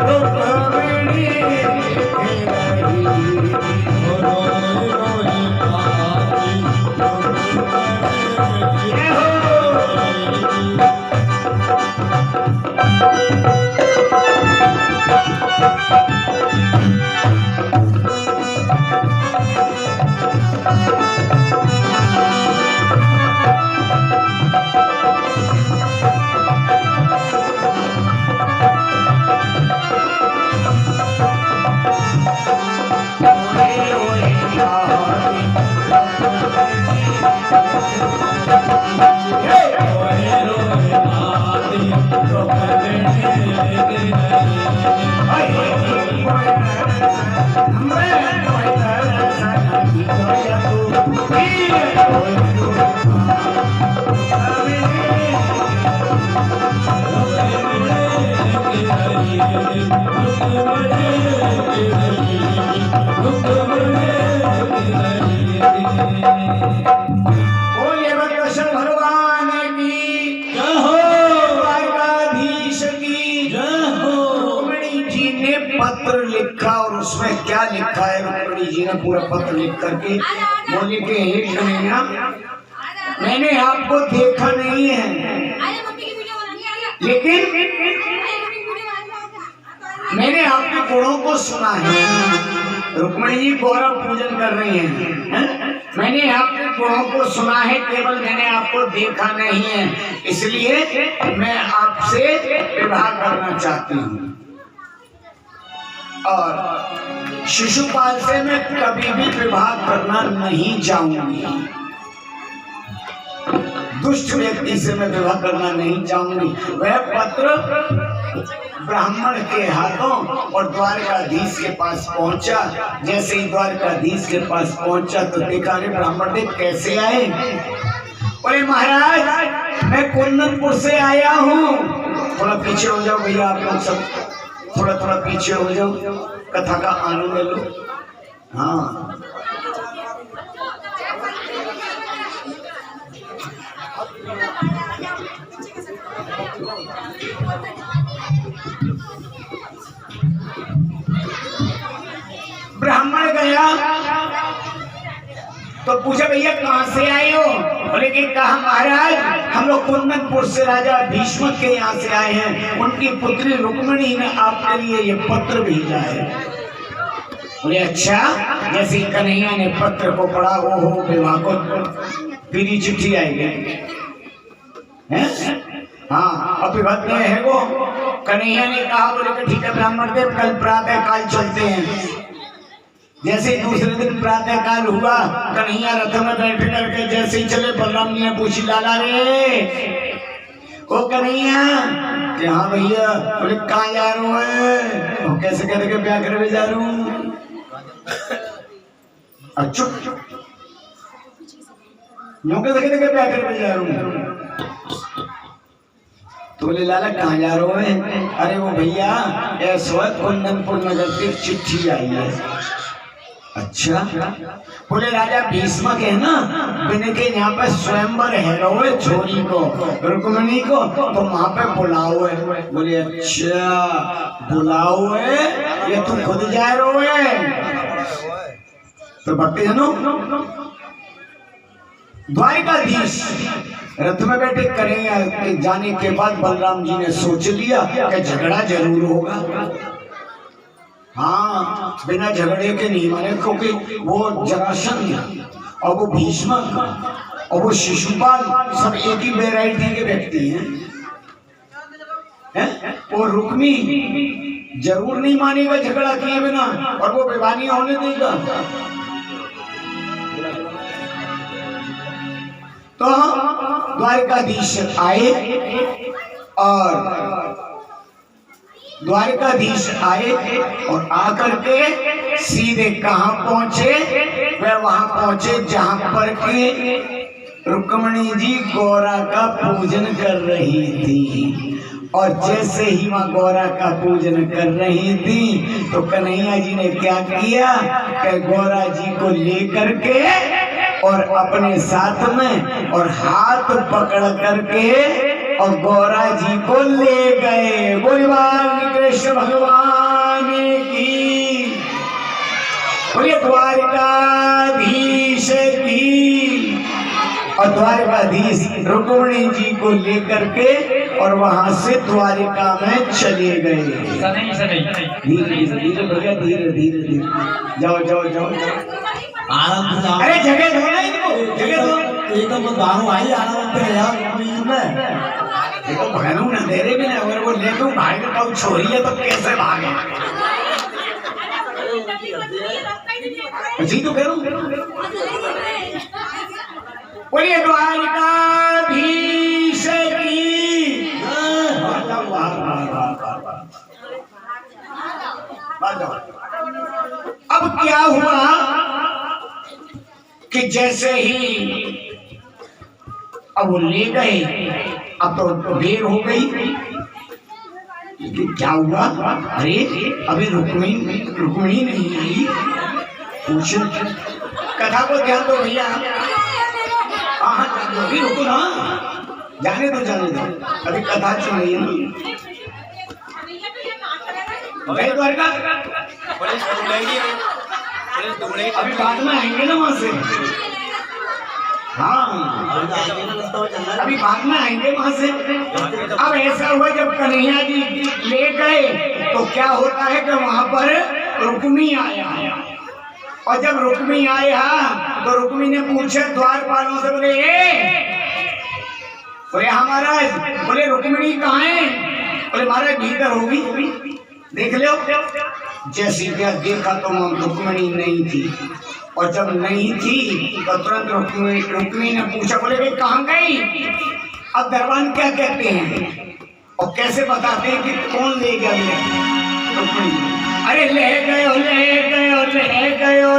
रुक मेरी लिखे रही। रोए रोए बाती रुक मेरे लिख रही। बोलिए कृष्ण भगवान की जय हो, द्वारकाधीश की जय हो। रुक्मिणी जी ने पत्र लिखा और उसमें क्या लिखा है? रुक्मिणी जी ने पूरा पत्र लिख करके बोली कि हे कन्हैया, मैंने आपको देखा नहीं है, लेकिन को सुना है। रुक्मिणी जी गौरव पूजन कर रही हैं। मैंने आपके गुणों को सुना है, केवल मैंने आपको देखा नहीं है, इसलिए मैं आपसे विवाह करना चाहती हूँ। और शिशुपाल से मैं कभी भी विवाह करना नहीं चाहूंगी। दुष्ट व्यक्ति से मैं विवाह करना नहीं चाहूंगी। वह पत्र ब्राह्मण के हाथों और द्वारकाधीश के पास पहुंचा। जैसे ही द्वारकाधीश के पास पहुंचा तो देखा रे ब्राह्मण देव कैसे आए। अरे महाराज मैं कुंदनपुर से आया हूँ। थोड़ा पीछे हो जाओ भैया, आप लोग सब थोड़ा थोड़ा पीछे हो जाओ, कथा का आनंद ले लो। हाँ ब्राह्मण गया तो पूछा भैया कहाँ से आए हो। बोले कि कहा महाराज हम लोग कुंदनपुर से राजा भीष्म के यहाँ से आए हैं, उनकी पुत्री रुक्मिणी ने आपके लिए ये पत्र भेजा है। बोले अच्छा। जैसे कन्हैया ने पत्र को पढ़ा, वो हो विवाह को पीली चिट्ठी आई है। हाँ अभिभक्त है वो। कन्हैया ने कहा, बोले कि ठीक है ब्राह्मण देव कल प्रातः काल चलते हैं। जैसे दूसरे दिन प्रातः काल हुआ, कन्हैया रथ में बैठ करके जैसे ही चले, बलराम जी ने पूछी लाला रे ओ कन्हैया कि हाँ भैया। बोले कहाँ जा रहे हो। वो कैसे कहते कि ब्याह करने जा रहा हूँ। अच्छा यूं कैसे कहते कि ब्याह करने जा रहा हूँ। तो बोले लाला कहाँ जा रहे हो। अरे वो भैया ऐसा कुंदनपुर नगर से चिट्ठी आई है। अच्छा। बोले राजा भीष्म के है ना, बिन के यहाँ पे स्वयंवर है रोए छोरी को रुक्मिणी को, तो वहां पे बुलाओ है। बोले अच्छा बुलाओ है, ये तू खुद जा रोए। तो भक्ति जनो द्वारकाधीश रथ में बैठे करें जाने के बाद बलराम जी ने सोच लिया कि झगड़ा जरूर होगा। हाँ बिना झगड़े के नहीं माने, क्योंकि वो जरासंध और वो भीष्म और वो शिशुपाल सब एक ही वैरायटी के व्यक्ति हैं। वो रुक्मी जरूर नहीं मानेगा झगड़ा किए बिना, और वो विवाह नहीं होने देगा। तो द्वारकाधीश आए और आकर के सीधे कहाँ पहुंचे। वह वहां पहुंचे जहां पर के रुक्मिणी जी गौरा का पूजन कर रही थी। और जैसे ही वहां गौरा का पूजन कर रही थी तो कन्हैया जी ने क्या किया कि गौरा जी को लेकर के और अपने साथ में और हाथ पकड़ करके और गौरा जी को ले गए। बोलिए कृष्ण भगवान की, बोलिए द्वारकाधीश की। और द्वारकाधीश रुक्मिणी जी को लेकर के और वहां से द्वारिका में चले गए। धीरे धीरे भैया, धीरे धीरे धीरे जाओ जाओ जाओ जाओ। अरे जगह दो ना इनको, जगह दो। एकदम गाँव आई आनंद है यार में। देखो बहनों न दे रहे भी ना, अगर वो लेके भाई का पाऊ छोरी है तो कैसे भागे। जी तो करूं। बोलिए द्वारकाधीश की। अब क्या हुआ कि जैसे ही अब वो ले गए, अब तो देर हो गई। लेकिन क्या हुआ, अरे अभी रुक्मिणी नहीं आई। पूछ कथा को ध्यान दो भैया। हाँ अभी रुको ना, जाने दो अभी कथा चल रही है ना। द्वारका अभी बाद में आएंगे ना वहां से। हाँ अभी बाद में आएंगे वहां से। अब ऐसा हुआ जब कन्हैया जी ले गए तो क्या होता है कि वहां पर रुक्मी आया। और जब रुक्मी आया तो रुक्मी ने पूछे द्वारपालों से, बोले हाँ महाराज। बोले रुक्मिणी कहाँ है? बोले महाराज भीतर होगी, देख लो। जैसी क्या देखा तो रुक्मिणी नहीं थी, और जब नहीं थी तो तुरंत रुक्मिणी ने पूछा, बोले भाई कहाँ गई? अब दरबान क्या कहते हैं और कैसे बताते हैं कि कौन ले गया? रुक्मिणी, अरे ले गयो ले गयो ले गयो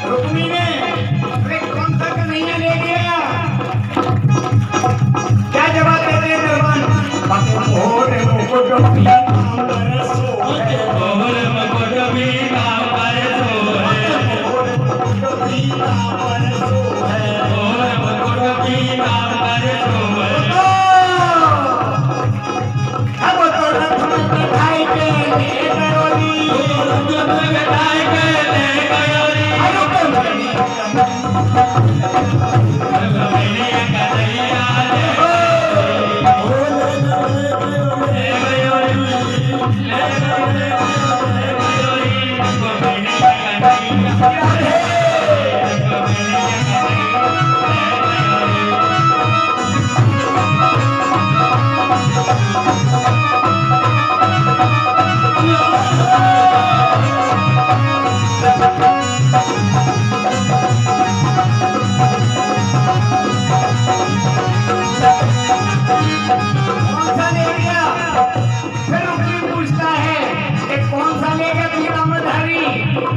रुक्मी ने, अरे कौन सा कन्हैया ले गया? क्या जवाब देते हैं दरबान?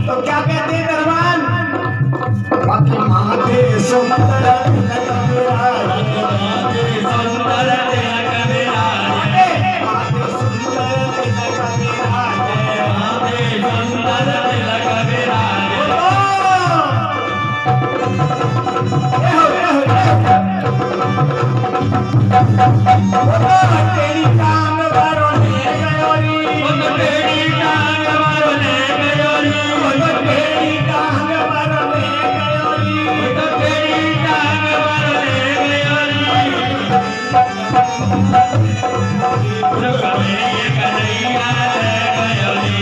तो क्या कहते हैं दरबान? बाकी माते सुंदर तिलक विराज, माते सुंदर तिलक विराज, माते सुंदर तिलक विराज, माते सुंदर तिलक विराज। तेरी टांग भरो ले गयो री, तेरी टांग भरो ले गयो री, तेरी टांग भरो ले गयो री, तेरी टांग भरो ले गयो री। रुक्मिणी कन्हैया ले गयो री।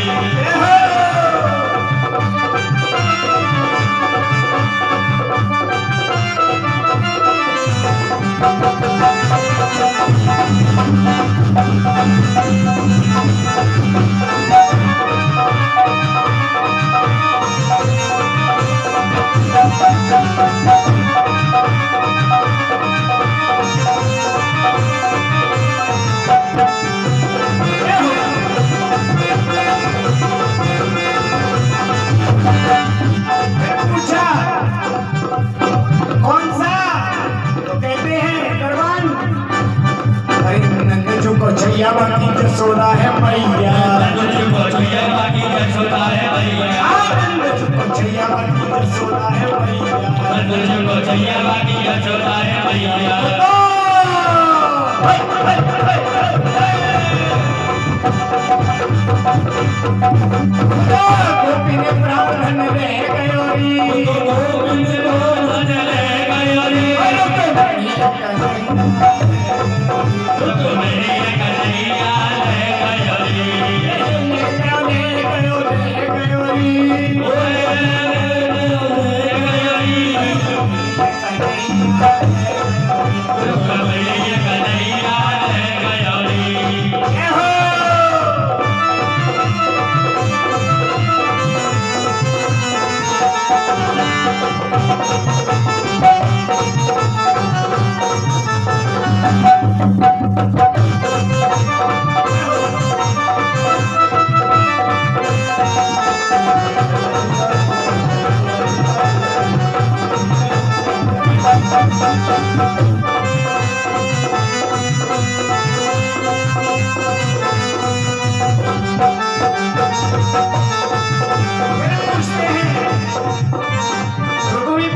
बाकी जसोदा है मैया, छैया बाकी जसोदा है मैया, छैया बाकी जसोदा है मैया, छैया बाकी जसोदा है मैया। गोपी ने ब्राह्मण ले गयो री, गोपी ने ब्राह्मण ले गयो री।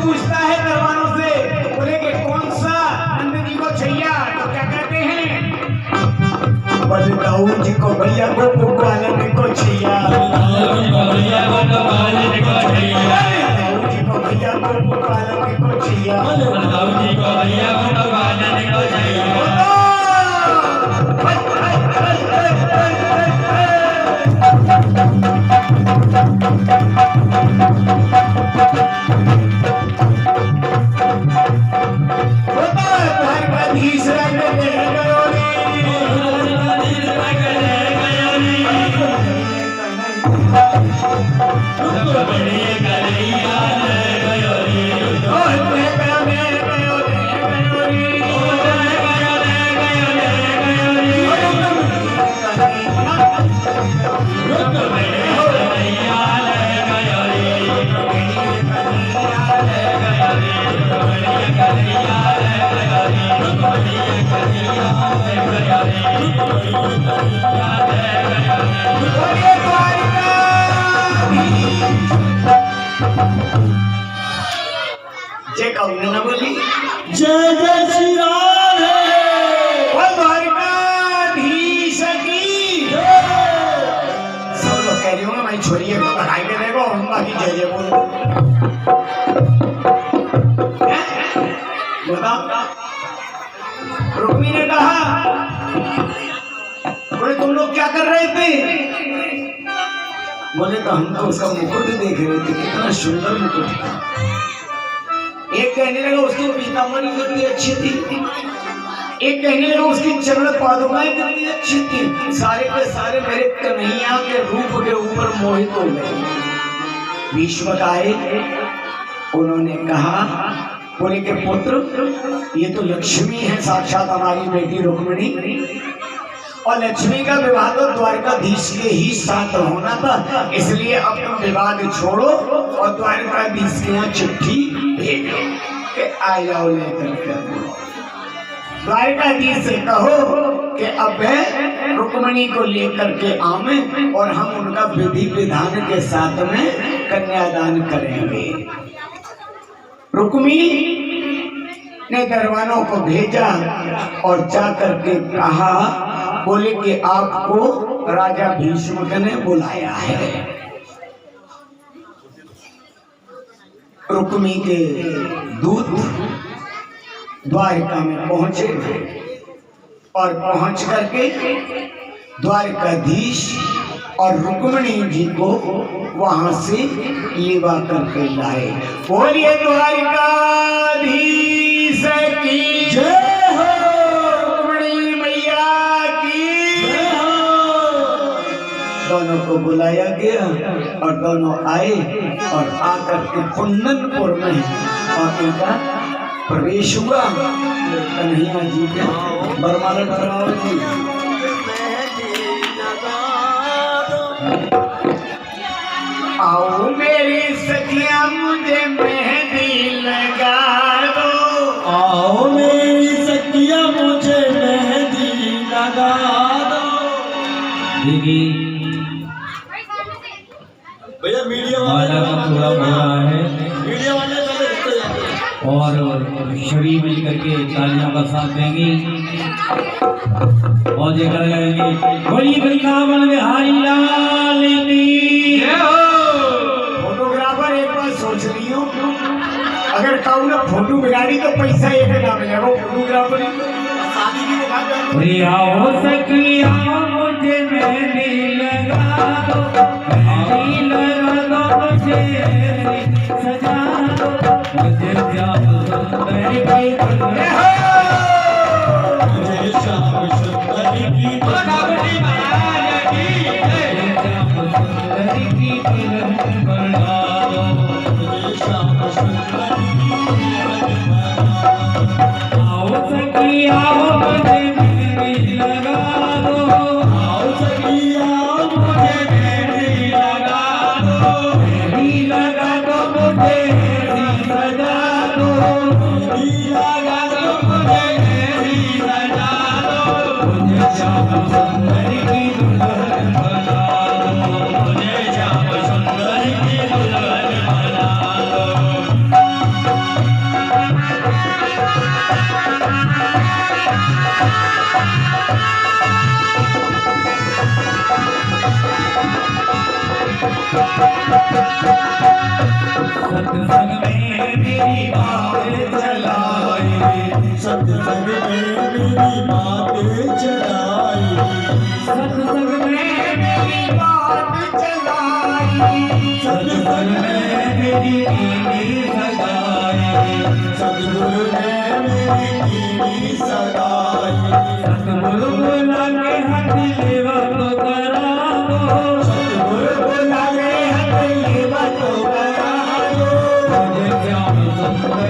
पूछता है दरबारों से, बोले कि कौन सा नंद जी को छैया, तो क्या कहते हैं? बोले दाऊद जी को भैया को पुकारने को छैया, दाऊद जी को भैया को पुकारने को छैया, दाऊद जी को भैया को पुकारने को छैया, दाऊद जी को भैया को पुकारने को छैया। जय कौन न बोली, जय जय श्री राम है। द्वारकाधीश की सब लोग कह रही होंगे भाई छोड़िए को बढ़ाई के देखो, हम बाकी जय जय बोल बताओ। रुक्मी ने कहा, बोले तुम लोग क्या कर रहे थे? बोले तो हम तो उसका मुकुट देख रहे थे, कितना सुंदर मुकुट था। एक कहने लगा उसकी पीताम्बरी कितनी अच्छी थी, एक कहने लगा उसकी चरण पादुकाएं कितनी अच्छी थी। सारे के सारे मेरे कन्हैया के रूप के ऊपर मोहित हो गए। भीष्म आए, उन्होंने कहा, बोले के पुत्र ये तो लक्ष्मी है, साक्षात हमारी बेटी रुक्मिणी, और लक्ष्मी का विवाह तो द्वारकाधीश के ही साथ होना था, इसलिए अब तुम विवाद छोड़ो और द्वारकाधीश के यहाँ चिट्ठी भेजो कि आ जाओ लेकर के। द्वारकाधीश से कहो कि अब रुक्मिणी को लेकर के आवे और हम उनका विधि विधान के साथ में कन्यादान करेंगे। रुक्मी ने दरबारों को भेजा और जाकर के कहा, बोले कि आपको राजा भीष्म ने बुलाया है। रुक्मी के दूत द्वारका में पहुंचे और पहुंच करके द्वारकाधीश और रुक्मिणी जी को वहां से लेवा करके लाए। बोलिए द्वारकाधीश की जय हो, रुक्मिणी मैया की जय हो। दोनों को बुलाया गया और दोनों आए और आकर के कुंदनपुर में और इनका प्रवेश हुआ। कन्हैया जी के बरमाला बरमाओ जी, आओ मेरी सखिया मुझे मेहंदी लगा दो, आओ मेरी सखिया मुझे मेहंदी लगा दो। भैया मीडिया वाला का पूरा बुरा है, मीडिया वाले और सभी मिल करके तालियों का साथ देंगे और जयकार लगाएंगे। बोली वृंदावन बिहारी लाल की। फोटोग्राफर एक बार सोच रही हूँ, अगर कहूँ ना फोटो बिगाड़ी तो पैसा एक ना मिलेगा, फोटोग्राफर शादी की बात। आओ सखिया मुझे मेहंदी लगा दो, मेहंदी लगा दो मुझे सजा दो, मुझे श्याम सुंदर की दुल्हन, मुझे श्याम सुंदर की दुल्हन, श्याम सुंदर की दुल्हन बना दो, मुझे श्याम सुंदर की दुल्हन बना दो। आओ सखिया मुझे मेहंदी लगा दो, आओ सखिया मुझे मेहंदी लगा दो, मेहंदी लगा दो मुझे सजा दो, मेहंदी सत्संग में मेरी बातें चलाई, सत्संग में मेरी बातें चलाई, सत्संग में मेरी बात चलाई, सत्संग में मेरी कीनी सगाई, सतगुरु ने मेरी कीनी सगाई, सतगुरु बुला के हाथ लेवा तो करा दो, सतगुरु बुला के हाथ लेवा तो करा दो, मुझे श्याम सुंदर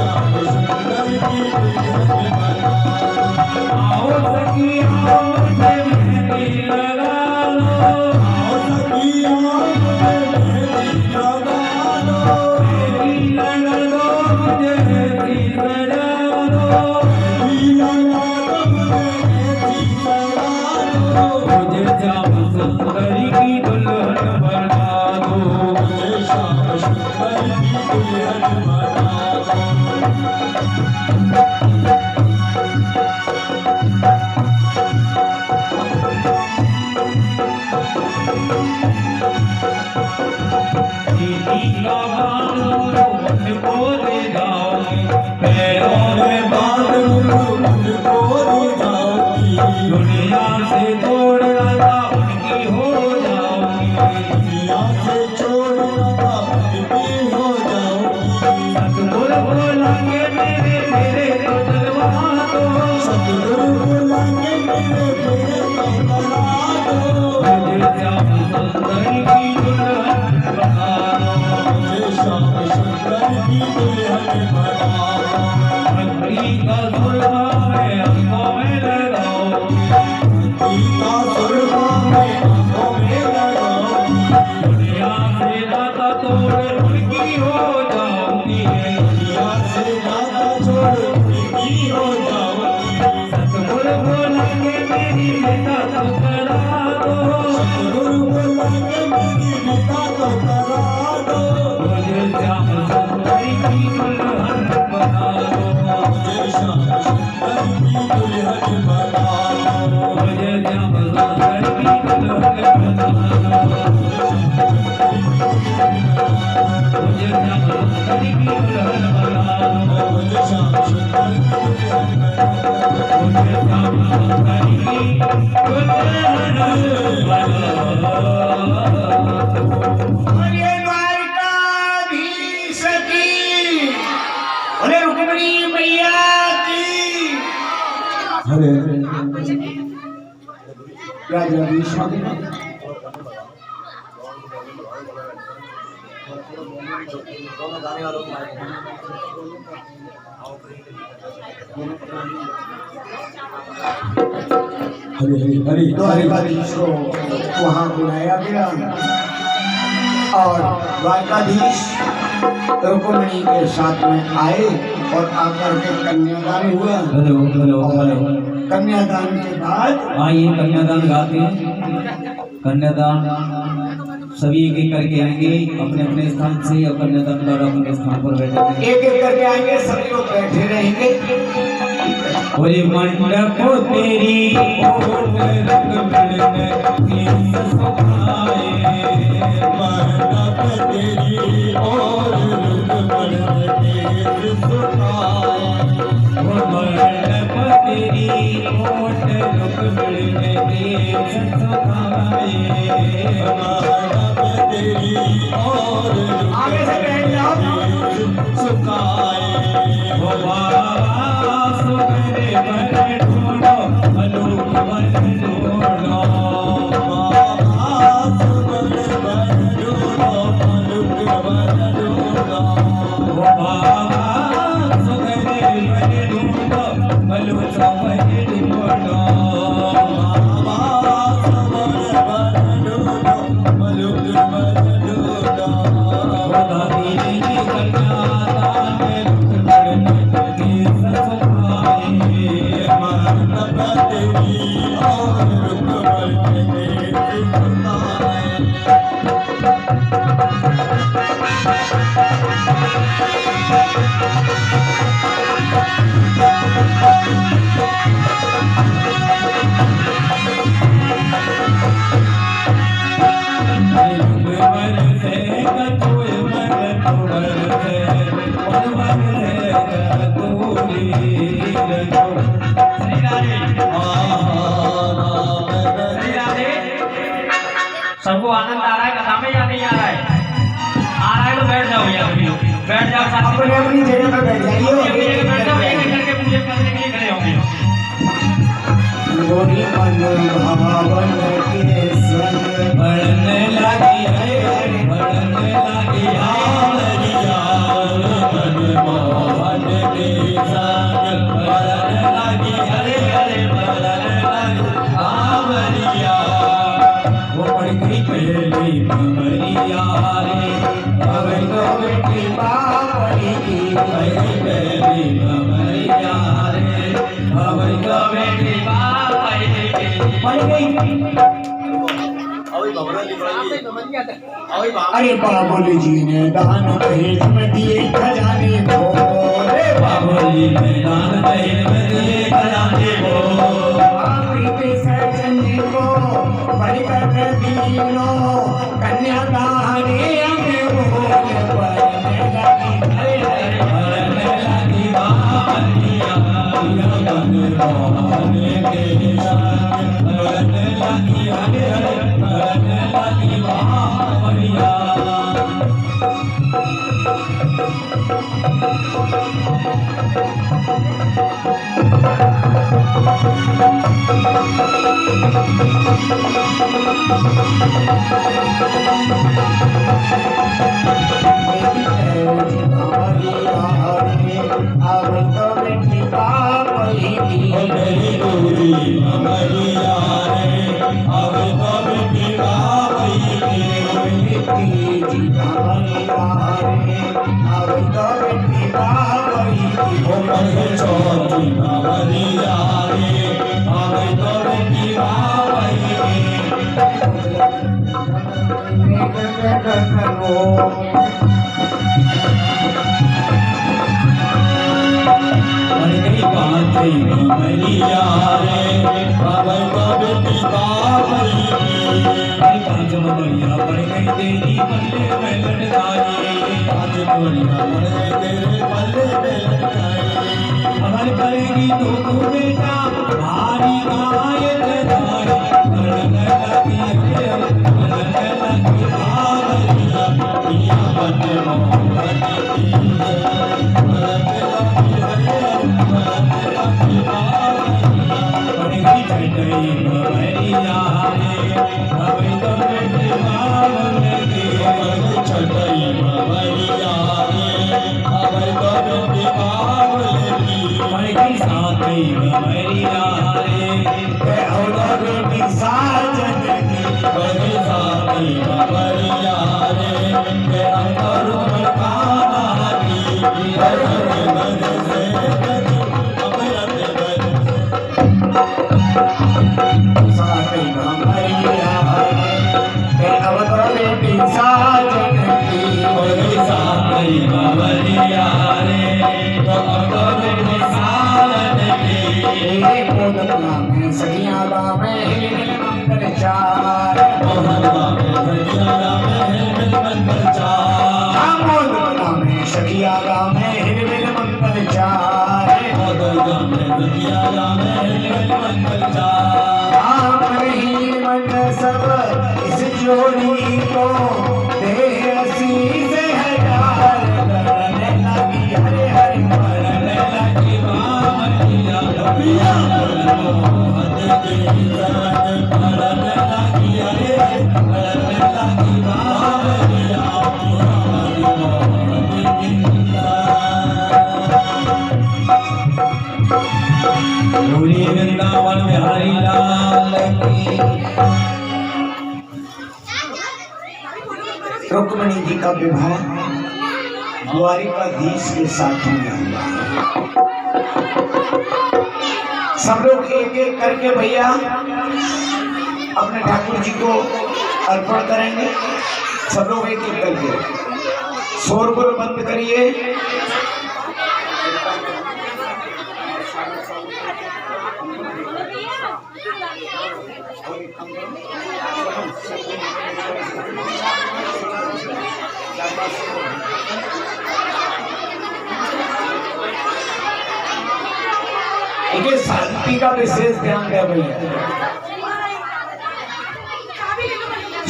श्याम सुंदर की दुल्हन बना दो, आओ सखी आओ मुझे मेहंदी लगा लो, आओ सखियों मुझे मेहंदी लगा दो, मेहंदी लगा दो मुझे मेहंदी सजा दो, मेहंदी लगा दो मुझे मेहंदी लगा दो, मुझे श्याम सुंदर की दुल्हन बना दो, मुझे श्याम सुंदर की दुल्हन बना दो। दीदी का बांधो मुझको ले जाओगी, पैरों में बांधो मुझको ले जाओगी, दुनिया से तोड़ना था उनकी हो जाओगी, दुनिया से छोड़ना था उनकी हो जाओगी, सतगुरु बोलेंगे मेरे मेरे तो दिलवा दो, सतगुरु बुलाएंगे मेरे मेरे तो बना दो, मुझे श्याम सुंदर की दुल्हन बना दो, मुझे श्याम सुंदर की दुल्हन बना दो, भक्ति का सुरमा मैं आंखों में लगाऊंगी, गीता सुरमा में आंखों में लगाऊंगी, दुनिया से नाता तोड़ उनकी हो जाऊंगी, दुनिया से नाता छोड़ उनकी हो जाओगी, सतगुरु बोलेंगे मेरी बेटा तो करा दो, सतगुरु बुलाएंगे मेरी बेटा तो करा दो, मुझे श्याम सुंदर की दुल्हन बना दो, मुझे श्याम सुंदर की दुल्हन बना दो, मुझे श्याम सुंदर की दुल्हन बना दो, मुझे श्याम सुंदर की दुल्हन बना दो, मुझे श्याम सुंदर की दुल्हन बना दो, मुझे श्याम सुंदर की दुल्हन बना दो। अरे द्वारकाधीश की, अरे रुक्मिणी मैया की, हरे राजा भीष्म हरे हरे द्वारकाधीश को वहां बुलाया गया और द्वारकाधीश रुक्मिणी के साथ में आए और आकर के कन्यादान हुआ। हेलो हेलो और हेलो, कन्यादान के बाद आइए कन्यादान गाते हैं। कन्यादान सभी एक एक करके आएंगे अपने अपने स्थान से, और कन्यादान द्वारा अपने स्थान पर बैठे एक एक करके आएंगे, सभी लोग बैठे रहेंगे। बोले मंडप तेरी ओट रंग मिलने की सुखाए, मंडप तेरी और रुक बढ़ के सुखाए, वो मंडप तेरी ओट रंग मिलने की सुखाए, मंडप तेरी और रुक आगे से बैठ जाओ। सुखाए, वो बाबा सुगरे बने ढूंढो अनूप बन ढूंढो, बाबा सुन सबको आनंद आ रहा है, कथा में या नहीं आ रहा है? आ रहा है तो बैठ जाओ यार, अभी बैठ जाओ, साथ अपने अपनी जगह पर बैठ जाइए और में बैठ जाओ, एक एक करके पूजा करने के लिए खड़े होंगे। गोरी मन भावन के संग बढ़ने लगी है, बढ़ने लगी आवरिया मनमोहन के संग बढ़ने लगी, हरे हरे बढ़ने लगी आवरिया। वो पड़ गई पहली भंवरिया रे, अब तो बेटी बापरी की पहली भंवरिया रे, अब तो बेटी बापरी की पड़ गई। अरे बाबुल जी ने दान दहेज में दिए खजाने को, अरे बाबूजी ने दान दहेज में दिए खजाने को, आखिरी सजन को बढ़कर दीनो कन्यादान में भोग पड़ने लगी, हरे हरे बढ़ने लगी बावरिया, मनमोहन के संग बढ़ने लगी, हरे हरे बढ़ने लगी बावरिया। अब तो बेटी बापरी ओ मेरी गोरी भंवरिया रे, अब तो बेटी बावरी की। ओ पढ़े चौथी भंवरिया रे, अब तो बेटी बावरी की। बढ़ गई पांचवी भंवरिया रे, अब तो बेटी बावरी की। पांच भंवरिया बढ़ गई तेरी पल्ले में लटकाई, आज भंवरिया बढ़ गई तेरे पल्ले में लटकाई। अमर करेगी तो तू बेटा भारी गायक धारी, बढ़ने लगी है, बढ़ने लगी बावरिया, पिया मनमोहन की जय, बढ़ने लगी हरे बढ़ने लगी आवरिया। बढ़ गई छठई भंवरिया रे, अब तो बेटी बावन की। बढ़ छठई भंवरिया रे, अब तो बेटी बावरी की। बढ़ गई सातवीं भंवरिया रे, बड़ी साथी भंवरिया रे, के अंतर मकाना की। हरे हरे से अमृत बन बड़ी साथी भंवरिया रे, तो अंतर मकाना की। मोहल्ला में सजियारा में हिल मंगल चार, मोदगा में सजियारा में हिल मंगल चार। सब इस जोड़ी को देसी से हजार करने लगी, हरे हरे बढ़ने लगी बावरिया, पिया मनमोहन के संग बढ़ने लगी हरे बढ़ने लगी बावरिया। पिया मनमोहन के बोलिए वृंदावन बिहारी लाल की। रुक्मणी जी का विवाह द्वारिकाधीश के साथ में हुआ। सब लोग एक एक करके भैया अपने ठाकुर जी को अर्पण करेंगे। सब लोग एक एक करके शोरगुल बंद करिए। देखिए शांति का विशेष ध्यान दे भैया,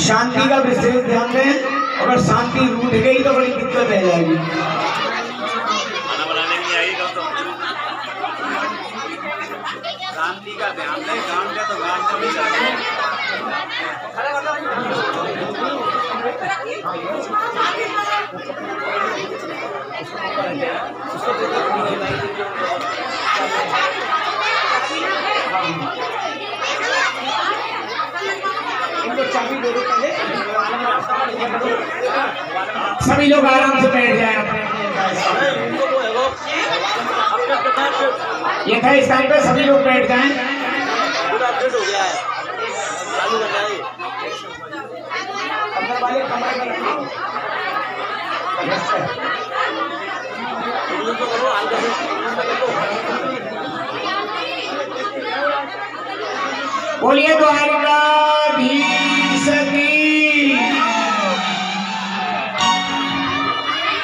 शांति का विशेष ध्यान दें। अगर शांति रूठ गई तो बड़ी दिक्कत रह जाएगी। खाना बनाने में आई तो शांति का ध्यान दें। काम का तो काम का भी करते हैं। सभी लोग आराम से बैठ जाएं। ये था इस टाइम पे सभी लोग बैठ जाएं। बोलिए द्वारिकाधीश की।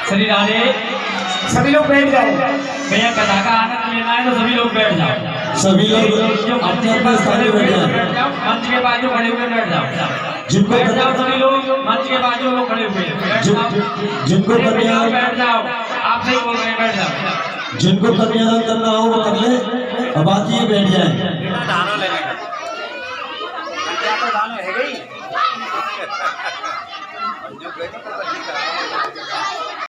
श्री राधे। सभी लोग बैठ जाओ। भैया कथा का आनंद लेना है तो सभी लोग बैठ जाओ। सभी लोग अपने अपने स्थान पे बैठ जाएं। मंच के बाजू खड़े हुए बैठ जाओ। जिनको बैठ जाओ सभी लोग, मंच के बाजू लोग खड़े हुए जिनको कन्यादान बैठ जाओ। आप सही बोल रहे हैं, बैठ जाओ। जिनको कन्यादान करना हो वो कर ले, अब बाकी ये बैठ जाए। दाना लेने का दाना है गई जो गई तो